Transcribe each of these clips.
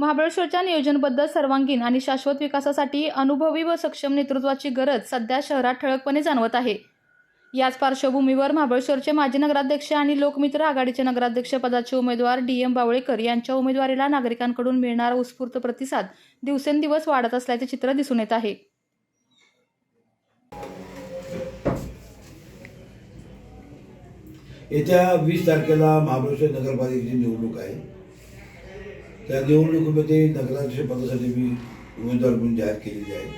महाबळेश्वरच्या नियोजनबद्ध, सर्वांगीण आणि शाश्वत विकासासाठी अनुभवी व सक्षम नेतृत्वाची गरज सध्या शहरात ठळकपणे जाणवत आहे. याच पार्श्वभूमीवर महाबळेश्वरचे माजी नगराध्यक्ष आणि लोकमित्र आघाडीचे नगराध्यक्ष पदाचे उमेदवार DM बावळेकर यांच्या उमेदवारीला नागरिकांकडून मिळणारा उत्स्फूर्त प्रतिसाद दिवसेंदिवस वाढत असल्याचे चित्र दिसून येत आहे. येत्या 20 तारखेला महाबळेश्वर नगरपालिकेची निवडणूक आहे. त्या निवडणुकीमध्ये नगराध्यक्ष पदासाठी मी उमेदवार म्हणून जाहीर केलेली आहे.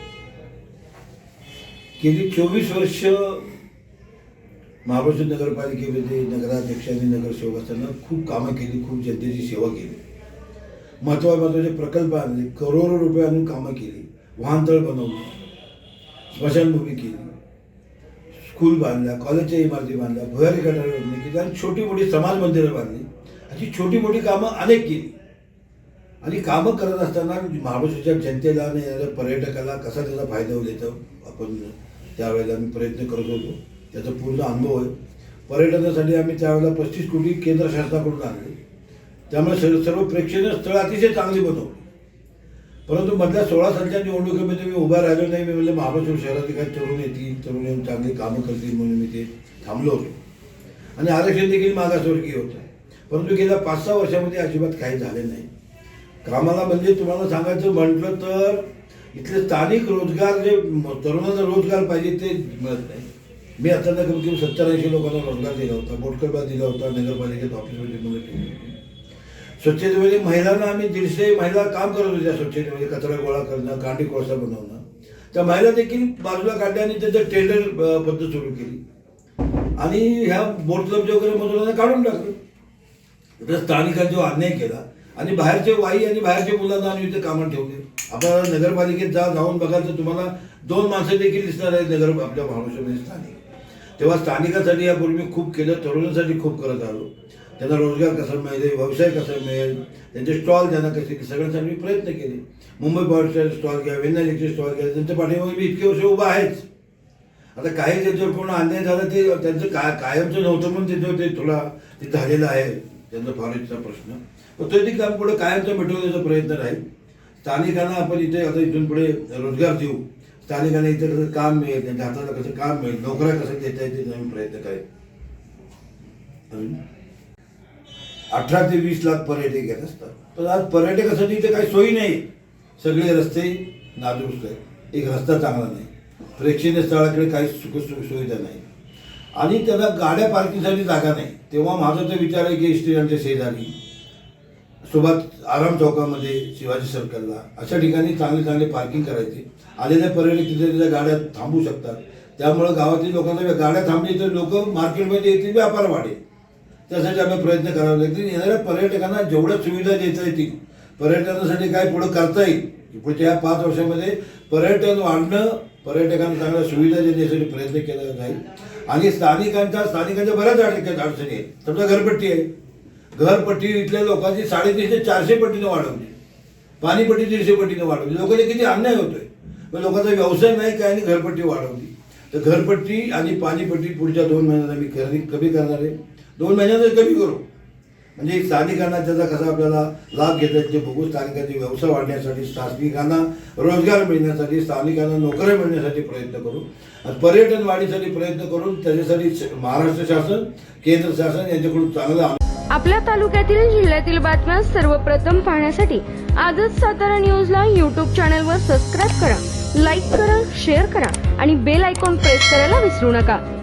गेली 24 वर्ष महाबळेश्वर नगरपालिकेमध्ये नगराध्यक्ष आणि नगरसेवक असताना खूप कामं केली, खूप जनतेची सेवा केली, महत्त्वाचे प्रकल्प आणले, करोडो रुपये आणून कामं केली, वाहनतळ बनवलं, स्मशानभूमी केली, स्कूल बांधल्या, कॉलेजच्या इमारती बांधल्या, भुयारी गटार योजना केली आणि छोटी मोठी समाज मंदिरं बांधली. अशी छोटी मोठी कामं अनेक केली. आणि कामं करत असताना महाबळेश्वरच्या जनतेला आणि पर्यटकाला कसा त्याचा फायदा होईल याचा आपण त्यावेळेला आम्ही प्रयत्न करत होतो. त्याचा पूर्ण अनुभव आहे. पर्यटनासाठी आम्ही त्यावेळेला 35 कोटी केंद्र शासनाकडून आणले. त्यामुळे सर्व प्रेक्षणीय स्थळं अतिशय चांगली बनवली. परंतु मधल्या 16 सालच्या निवडणुकीमध्ये मी उभा राहिलो नाही. मी म्हणजे महाबळेश्वर शहरातील काही तरुण येतील, तरुण येऊन चांगली कामं करतील म्हणून मी ते थांबलो होतो. आणि आरक्षण देखील मागासवर्गीय होतं. परंतु गेल्या 5-6 वर्षामध्ये अजिबात काही झाले नाही. कामाला म्हणजे तुम्हाला सांगायचं म्हटलं तर इथले स्थानिक रोजगार, जे तरुणांना रोजगार पाहिजे ते मिळत नाही. मी आता कमी कमी 70-80 लोकांना रोजगार दिला होता, बोटकरबा दिला होता, नगरपालिकेत ऑफिसमध्ये मदत केली होती. स्वच्छतेमध्ये महिलांना आम्ही 150 महिला काम करत होत्या. स्वच्छतेमध्ये कचरा गोळा करणं, कांडी कोळसा बनवणं. त्या महिला देखील बाजूला काढल्या आणि त्याचं टेंडर पद्धत सुरू केली आणि ह्या बोट क्लबच्या वगैरे मजुरांना काढून टाकलं. तर स्थानिकांचा जो अन्याय केला आणि बाहेरचे वाई आणि बाहेरच्या मुलांना आम्ही इथे कामं ठेवले. आपल्याला नगरपालिकेत जाऊन बघा तर तुम्हाला 2 माणसं देखील दिसणार आहेत आपल्या महाबळेश्वरमध्ये स्थानिक. तेव्हा स्थानिकांसाठी यापूर्वी खूप केलं, तरुणांसाठी खूप करत आलो. त्यांना रोजगार कसा मिळेल, व्यवसाय कसा मिळेल, त्यांचे स्टॉल त्यांना कसे, सगळ्यांसाठी मी प्रयत्न केले. मुंबई पॉवरचे स्टॉल घ्या, वेन्नालेकचे स्टॉल घ्या, त्यांच्या पाठीमागे मी इतके वर्ष उभा आहेच. आता काही त्याच्यावर कोण अन्याय झाला ते त्यांचं कायमचं नव्हतं, पण त्याच्यावर ते थोडा ते झालेलं आहे त्यांचा फॉरेस्टचा प्रश्न. पण तो ते काम पुढे कायमचं मिटवण्याचा प्रयत्न राहील. स्थानिकांना आपण इथे आता इथून पुढे रोजगार देऊ, स्थानिकांना इथे कसं काम मिळेल, त्यांच्या हाताला कसं काम मिळेल, नोकऱ्या कसं देता येते आम्ही प्रयत्न करेल. 18 ते 20 लाख पर्यटक येत असतात. पण आज पर्यटकासाठी इथे काही सोयी नाही. सगळे रस्ते नादुरुस्त आहेत, एक रस्ता चांगला नाही, प्रेक्षणीय स्थळाकडे काही सुविधा नाही आणि त्यांना गाड्या पार्किंगसाठी जागा नाही. तेव्हा माझा तर विचार आहे की स्टेशनच्या शेजारी, सोबत आराम चौकामध्ये, शिवाजी सर्कलला अशा ठिकाणी चांगले पार्किंग करायचे. आलेले पर्यटक तिथे त्याच्या गाड्या थांबू शकतात. त्यामुळं गावातील लोकांना गाड्या थांबली तर लोक मार्केटमध्ये येतील, व्यापार वाढेल. त्यासाठी आम्ही प्रयत्न करावे लागतील. येणाऱ्या पर्यटकांना जेवढ्या सुविधा देता येतील, पर्यटनासाठी काय पुढं करता येईल, पुढच्या या 5 वर्षामध्ये पर्यटन वाढणं, पर्यटकांना चांगल्या सुविधा देण्यासाठी प्रयत्न केला जाईल. आणि स्थानिकांच्या बऱ्याच अडचणी आहेत. समजा घरपट्टी आहे. घरपट्टी इथल्या लोकांची 350 ते 400 पटीनं वाढवली, पाणीपट्टी 150 पटीनं वाढवली. लोकांना किती अन्याय होतोय. मग लोकांचा व्यवसाय नाही काय, आणि घरपट्टी वाढवली. तर घरपट्टी आणि पाणीपट्टी पुढच्या 2 महिन्यात आम्ही कमी करणार आहे. 2 महिन्यातच कमी करू, म्हणजे स्थानिकांना त्याचा कसा आपल्याला लाभ घेता येईल ते बघू. स्थानिकांचे व्यवसाय वाढण्यासाठी, स्थानिकांना रोजगार मिळण्यासाठी, स्थानिकांना नोकऱ्या मिळण्यासाठी प्रयत्न करू. आणि पर्यटन वाढीसाठी प्रयत्न करून त्याच्यासाठी महाराष्ट्र शासन, केंद्र शासन यांच्याकडून चांगलं. आपल्या तालुक्यातील, जिल्ह्यातील बातम्या सर्वप्रथम पाहण्यासाठी आजच सातारा न्यूजला YouTube चॅनलवर सबस्क्राईब करा, लाईक करा, शेअर करा आणि बेल आयकॉन प्रेस करायला विसरू नका.